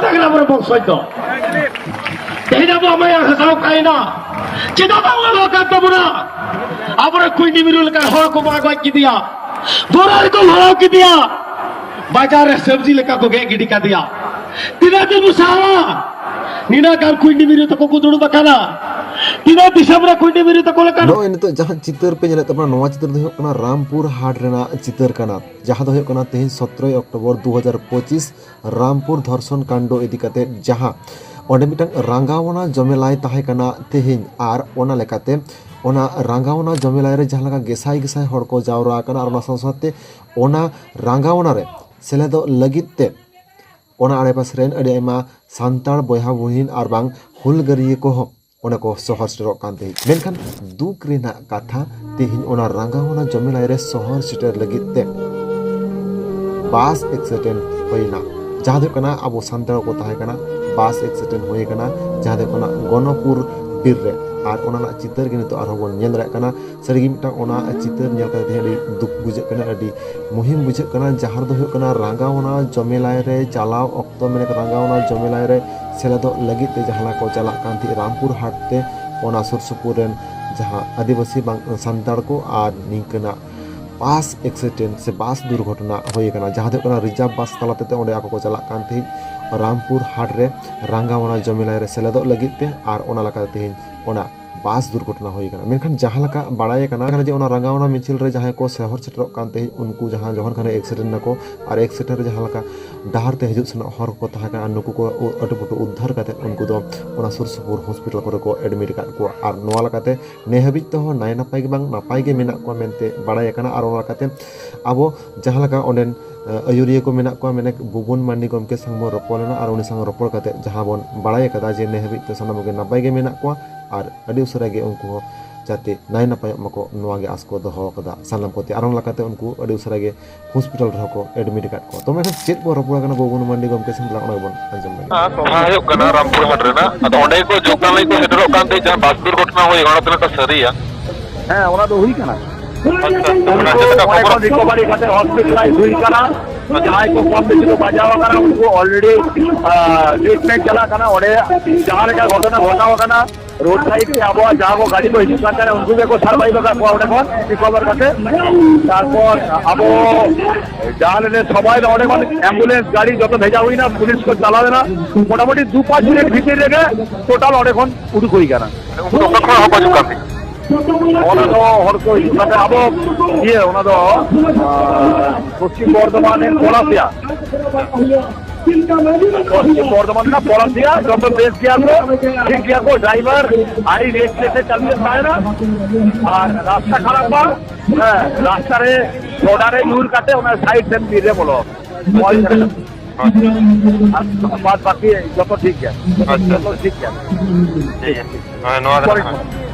থাকলে আমার বংশৈত দেখি যাবো আমি হাসাও খাই না চেনা কাটবো আমরা কুইনি মিরুল का हर को बागवाई की दिया बोरार को भराव की दिया बाजार में सब्जी लेकर को गए गिडी का दिया तीना दिन मुसावा नीना कर कुइनी मिरु तक को दुड़ बकाना तीना दिसंबर कुइनी मिरु तक को लेकर नो इन तो जहां चित्र पे जले तबना नवा चित्र दो कना रामपुर हाट रेना चित्र कना जहां दो कना तेहिन 17 अक्टूबर 2025 रामपुर धर्षण कांड इदी कते जहां ओंडे मिटन रांगावना जमेलाई ताहे कना तेहिन आर ओना लेकाते ओना रांगावना जमेलाई रे जहां लगा गेसाई गेसाई हड़ को जावरा कना और ओना संसाते ओना रांगावना रे सेले दो लगिते ओना आड़े पास रेन अड़ी आयमा सान्ताड़ बयहा बहिन आर बांग हुलगारिया को ओना को शहर सेटरक कानते मेनखान दुख रेना कथा तेहिन ओना रांगावना जमेलाई रे शहर सेटर लगिते बास एक्सीडेंट होइना जहां दो कना अब सान्ताड़ को ताहे कना बास एक्सीडेंट होए कना जहां दो कना गणपुर बीर रे और ओना चित्र के नितो आरो बोन नेल रे कना सरिगी मिटा ओना चित्र नेल कते अडी दुख बुझे कना अडी मुहिम बुझे कना जहां दो हो कना रांगावना जमेलाई रे चालाव अक्तो मेने रांगावना जमेलाई रे सेला दो लगिते जहां को चला कांति रामपुर हाट ते ओना सुरसुपुर रेन जहां आदिवासी सान्ताड़ को आर निकना बास एक्सीडेंट से बास दुर्घटना होए कना जहां दो कना रिजर्व बस तलाते ओंडे आको को चला कांति रामपुर हाट रे रांगावना जमेलाई रे सेला दो लगिते आर ओना लकाते ओना बास दुर्घटना होई कना मेनखान जहां लका बाड़ाय कना जे ओना रांगावना मिचिल रे जहां को शहर सेटरक कानते उनको जहां जहन खाने एक्सीडेंट नको और एक्सीडेंट रे जहां लका डहार ते हिजुक सना हर को ताहा कना नुकु को अटुपुटु उद्धार काते उनको दो ओना सुरसुपुर हॉस्पिटल करे को एडमिट का को और नोआ लकाते नेहबित तो नाय नापाय के बांग नापाय के मेना को मेनते बाड़ाय कना और ओना लकाते आबो जहां लका ओंडेन अयुरिया को मेना को मेने बुबुन मांडी गमके संगमो रपलना और उनी संग रपल काते जहां बन बाड़ाय कदा जे नेहबित तो सनाम के नापाय के मेना को और अड़ी उसरा गे उनको जाते नाय नापाय मको नोआ गे आस को दोहो कदा सालाम कोते आरोन लकाते उनको अड़ी उसरा गे हॉस्पिटल रह को एडमिट का को तो मैं चेक बो रपल कना बुबुन मांडी गमके संगला ओना बन अंजम लगे तो हायो कना रामपुर हाट रेना अदो ओंडे को जोकान लई को सेटरो कानते जहां बास दुर्घटना होई गणो तने का सरिया हां ओना तो हुई कना रिकवरी खाते हॉस्पिटलाइज हुई कना जहां को कम बेसी तो बजाव कना उनको ऑलरेडी ट्रीटमेंट चला कना ओडे जहां का घटना घटाव कना रोड साइड पे आबो जहां को गाड़ी को हिट करता है उनको को सर्वाइव का ओडे को रिकवर करते तारपर आबो जहां ले सबाई ओडे को एम्बुलेंस गाड़ी যত भेजा हुई ना पुलिस को चलावे ना मोटामुटी 2-5 मिनट भीतर लेके टोटल ओडे कोन उडु कोई कना उनको कखन हो पाजु काफी ओना तो हर कोई मतलब अब ये ओना तो पश्चिम बर्धमान में पलासिया पश्चिम बर्धमान का पलासिया जब बेस किया को ठीक किया को ड्राइवर आई रेस से चलते पाए ना और रास्ता खराब बा रास्ता रे रोडारे यूर काटे ओना साइड से बीरे बोलो बात बाकी जो तो ठीक है अच्छा ठीक है हां नोआ